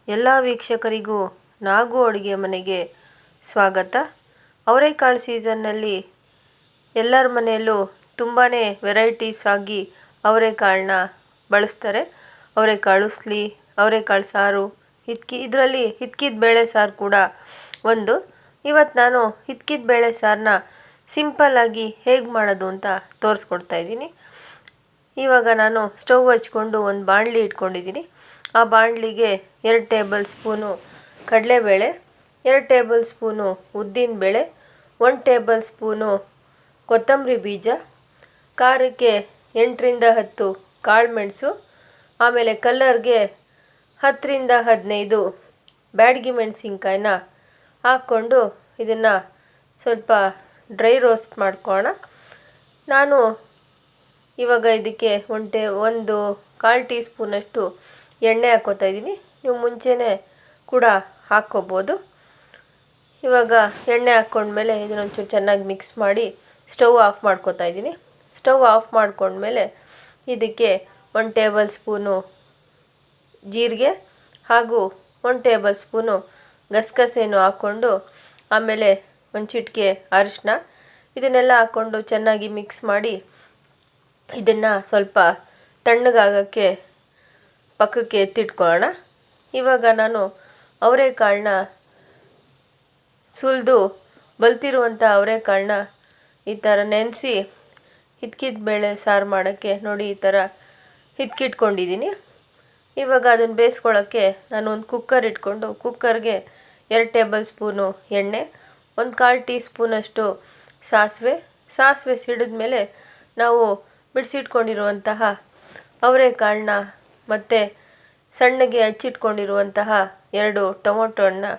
ಎಲ್ಲ ವೀಕ್ಷಕರಿಗೂ ನಾಗು ಅಡುಗೆ ಮನೆಗೆ ಸ್ವಾಗತ. ಅವರೆಕಾಳು ಸೀಸನ್ನಲ್ಲಿ ಎಲ್ಲರ ಮನೆಯಲ್ಲೂ ತುಂಬಾ ವೆರೈಟೀಸ್ ಆಗಿ ಅವರೆಕಾಳನ್ನ ಬಳಸ್ತಾರೆ. ಅವರೆಕಾಳು ಉಸ್ಲಿ, ಅವರೆಕಾಳು ಸಾರು, ಇದರಲ್ಲಿ ಹಿತ್ಕಿದ ಬೇಳೆ ಸಾರು ಕೂಡ ಒಂದು. ಇವತ್ತು ನಾನು ಹಿತ್ಕಿದ ಬೇಳೆ ಸಾರನ್ನ ಸಿಂಪಲ್ಲಾಗಿ ಹೇಗೆ ಮಾಡೋದು ಅಂತ ತೋರಿಸ್ಕೊಡ್ತಾ ಇದ್ದೀನಿ. ಇವಾಗ ನಾನು ಸ್ಟವ್ ಹಚ್ಕೊಂಡು ಒಂದು ಬಾಣಲಿ ಇಟ್ಕೊಂಡಿದ್ದೀನಿ. ಆ ಬಾಣಲಿಗೆ 2 ಟೇಬಲ್ ಸ್ಪೂನು ಕಡಲೆಬೇಳೆ, 2 ಟೇಬಲ್ ಸ್ಪೂನು ಉದ್ದಿನಬೇಳೆ, 1 ಟೇಬಲ್ ಸ್ಪೂನು ಕೊತ್ತಂಬರಿ ಬೀಜ, ಖಾರಕ್ಕೆ 8ರಿಂದ 10 ಕಾಳುಮೆಣಸು, ಆಮೇಲೆ ಕಲ್ಲರ್ಗೆ 10ರಿಂದ 15 ಬ್ಯಾಡಗಿ ಮೆಣಸಿನ್ಕಾಯಿನ ಹಾಕ್ಕೊಂಡು ಇದನ್ನು ಸ್ವಲ್ಪ ಡ್ರೈ ರೋಸ್ಟ್ ಮಾಡ್ಕೊಳ್ಳೋಣ. ನಾನು ಇವಾಗ ಇದಕ್ಕೆ 1/4 ಟೀ ಸ್ಪೂನಷ್ಟು ಎಣ್ಣೆ ಹಾಕ್ಕೋತಾ ಇದ್ದೀನಿ. ನೀವು ಮುಂಚೆನೇ ಕೂಡ ಹಾಕ್ಕೋಬೋದು. ಇವಾಗ ಎಣ್ಣೆ ಹಾಕ್ಕೊಂಡ್ಮೇಲೆ ಇದನ್ನೊಂಚೂರು ಚೆನ್ನಾಗಿ ಮಿಕ್ಸ್ ಮಾಡಿ ಸ್ಟವ್ ಆಫ್ ಮಾಡ್ಕೋತಾ ಇದ್ದೀನಿ. ಸ್ಟವ್ ಆಫ್ ಮಾಡ್ಕೊಂಡ್ಮೇಲೆ ಇದಕ್ಕೆ 1 ಟೇಬಲ್ ಸ್ಪೂನು ಜೀರಿಗೆ ಹಾಗೂ 1 ಟೇಬಲ್ ಸ್ಪೂನು ಗಸಗಸೆನೂ ಹಾಕ್ಕೊಂಡು, ಆಮೇಲೆ ಒಂದು ಚಿಟಿಕೆ ಅರಿಶಿನ, ಇದನ್ನೆಲ್ಲ ಹಾಕ್ಕೊಂಡು ಚೆನ್ನಾಗಿ ಮಿಕ್ಸ್ ಮಾಡಿ ಇದನ್ನು ಸ್ವಲ್ಪ ತಣ್ಣಗಾಗೋಕ್ಕೆ ಪಕ್ಕಕ್ಕೆ ಎತ್ತಿಟ್ಕೊಳ್ಳೋಣ. ಇವಾಗ ನಾನು ಅವರೆಕಾಳನ್ನ ಸುಲಿದು ಬಲ್ತಿರುವಂಥ ಅವರೆಕಾಳನ್ನ ಈ ಥರ ನೆನೆಸಿ ಹಿತ್ಕಿದ ಬೇಳೆ ಸಾರು ಮಾಡೋಕ್ಕೆ ನೋಡಿ ಈ ಥರ ಹಿತ್ಕಿಟ್ಕೊಂಡಿದ್ದೀನಿ. ಇವಾಗ ಅದನ್ನು ಬೇಯಿಸ್ಕೊಳ್ಳೋಕ್ಕೆ ನಾನು ಒಂದು ಕುಕ್ಕರ್ ಇಟ್ಕೊಂಡು ಕುಕ್ಕರ್ಗೆ 2 ಟೇಬಲ್ ಸ್ಪೂನು ಎಣ್ಣೆ, 1/4 ಟೀ ಸ್ಪೂನಷ್ಟು ಸಾಸಿವೆ ಸಿಡಿದ್ಮೇಲೆ ನಾವು ಬಿಡಿಸಿಟ್ಕೊಂಡಿರುವಂತಹ ಅವರೆಕಾಳನ್ನ ಮತ್ತು ಸಣ್ಣಗೆ ಹಚ್ಚಿಟ್ಕೊಂಡಿರುವಂತಹ 2 ಟೊಮೊಟೊ ಹಣ್ಣನ್ನ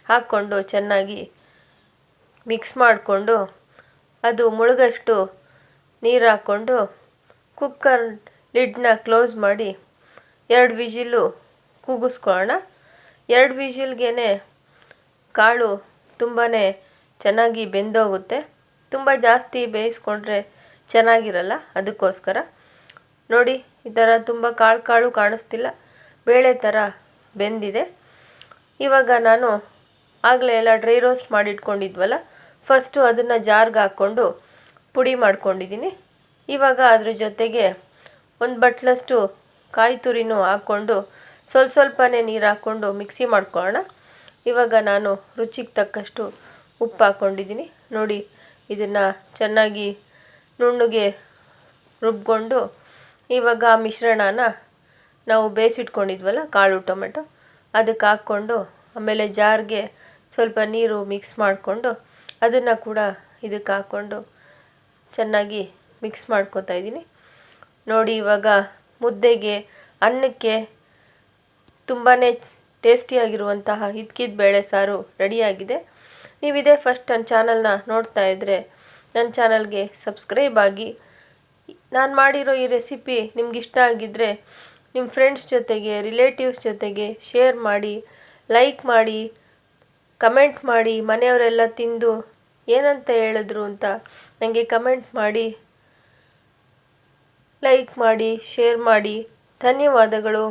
ಹಾಕ್ಕೊಂಡು ಚೆನ್ನಾಗಿ ಮಿಕ್ಸ್ ಮಾಡಿಕೊಂಡು ಅದು ಮುಳುಗಷ್ಟು ನೀರು ಹಾಕ್ಕೊಂಡು ಕುಕ್ಕರ್ ಲಿಡ್ನ ಕ್ಲೋಸ್ ಮಾಡಿ 2 ವಿಜಿಲು ಕೂಗಿಸ್ಕೊಳ್ಳೋಣ. 2 ವಿಜಿಲ್ಗೆ ಕಾಳು ತುಂಬಾ ಚೆನ್ನಾಗಿ ಬೆಂದೋಗುತ್ತೆ. ತುಂಬ ಜಾಸ್ತಿ ಬೇಯಿಸ್ಕೊಂಡ್ರೆ ಚೆನ್ನಾಗಿರಲ್ಲ. ಅದಕ್ಕೋಸ್ಕರ ನೋಡಿ ಈ ಥರ ತುಂಬ ಕಾಳು ಕಾಣಿಸ್ತಿಲ್ಲ, ಬೇಳೆ ಥರ ಬೆಂದಿದೆ. ಇವಾಗ ನಾನು ಆಗಲೇ ಎಲ್ಲ ಡ್ರೈ ರೋಸ್ಟ್ ಮಾಡಿಟ್ಕೊಂಡಿದ್ವಲ್ಲ, ಫಸ್ಟು ಅದನ್ನು ಜಾರ್ಗೆ ಹಾಕ್ಕೊಂಡು ಪುಡಿ ಮಾಡ್ಕೊಂಡಿದ್ದೀನಿ. ಇವಾಗ ಅದ್ರ ಜೊತೆಗೆ 1 ಬಟ್ಲಷ್ಟು ಕಾಯಿ ತುರಿನೂ ಹಾಕ್ಕೊಂಡು ಸ್ವಲ್ಪನೇ ನೀರು ಹಾಕ್ಕೊಂಡು ಮಿಕ್ಸಿ ಮಾಡ್ಕೊಳ್ಳೋಣ. ಇವಾಗ ನಾನು ರುಚಿಗೆ ತಕ್ಕಷ್ಟು ಉಪ್ಪು ಹಾಕ್ಕೊಂಡಿದ್ದೀನಿ. ನೋಡಿ ಇದನ್ನು ಚೆನ್ನಾಗಿ ನುಣ್ಣಗೆ ರುಬ್ಕೊಂಡು ಇವಾಗ ಆ ಮಿಶ್ರಣನ ನಾವು ಬೇಯಿಸಿಟ್ಕೊಂಡಿದ್ವಲ್ಲ ಕಾಳು ಟೊಮೆಟೊ ಅದಕ್ಕೆ ಹಾಕ್ಕೊಂಡು, ಆಮೇಲೆ ಜಾರ್ಗೆ ಸ್ವಲ್ಪ ನೀರು ಮಿಕ್ಸ್ ಮಾಡಿಕೊಂಡು ಅದನ್ನು ಕೂಡ ಇದಕ್ಕೆ ಹಾಕ್ಕೊಂಡು ಚೆನ್ನಾಗಿ ಮಿಕ್ಸ್ ಮಾಡ್ಕೊತಾ ಇದ್ದೀನಿ. ನೋಡಿ ಇವಾಗ ಮುದ್ದೆಗೆ, ಅನ್ನಕ್ಕೆ ತುಂಬಾ ಟೇಸ್ಟಿಯಾಗಿರುವಂತಹ ಹಿತ್ಕಿದ ಬೇಳೆ ಸಾರು ರೆಡಿಯಾಗಿದೆ. ನೀವಿದೇ ಫಸ್ಟ್ ನನ್ನ ಚಾನಲ್ನ ನೋಡ್ತಾ ಇದ್ದರೆ ನನ್ನ ಚಾನಲ್ಗೆ ಸಬ್ಸ್ಕ್ರೈಬ್ ಆಗಿ. ನಾನು ಮಾಡಿರೋ ಈ ರೆಸಿಪಿ ನಿಮ್ಗೆ ಇಷ್ಟ ಆಗಿದ್ದರೆ ನಿಮ್ಮ ಫ್ರೆಂಡ್ಸ್ ಜೊತೆಗೆ, ರಿಲೇಟಿವ್ಸ್ ಜೊತೆಗೆ ಶೇರ್ ಮಾಡಿ, ಲೈಕ್ ಮಾಡಿ, ಕಮೆಂಟ್ ಮಾಡಿ. ಮನೆಯವರೆಲ್ಲ ತಿಂದು ಏನಂತ ಹೇಳಿದ್ರು ಅಂತ ನನಗೆ ಕಮೆಂಟ್ ಮಾಡಿ, ಲೈಕ್ ಮಾಡಿ, ಶೇರ್ ಮಾಡಿ. ಧನ್ಯವಾದಗಳು.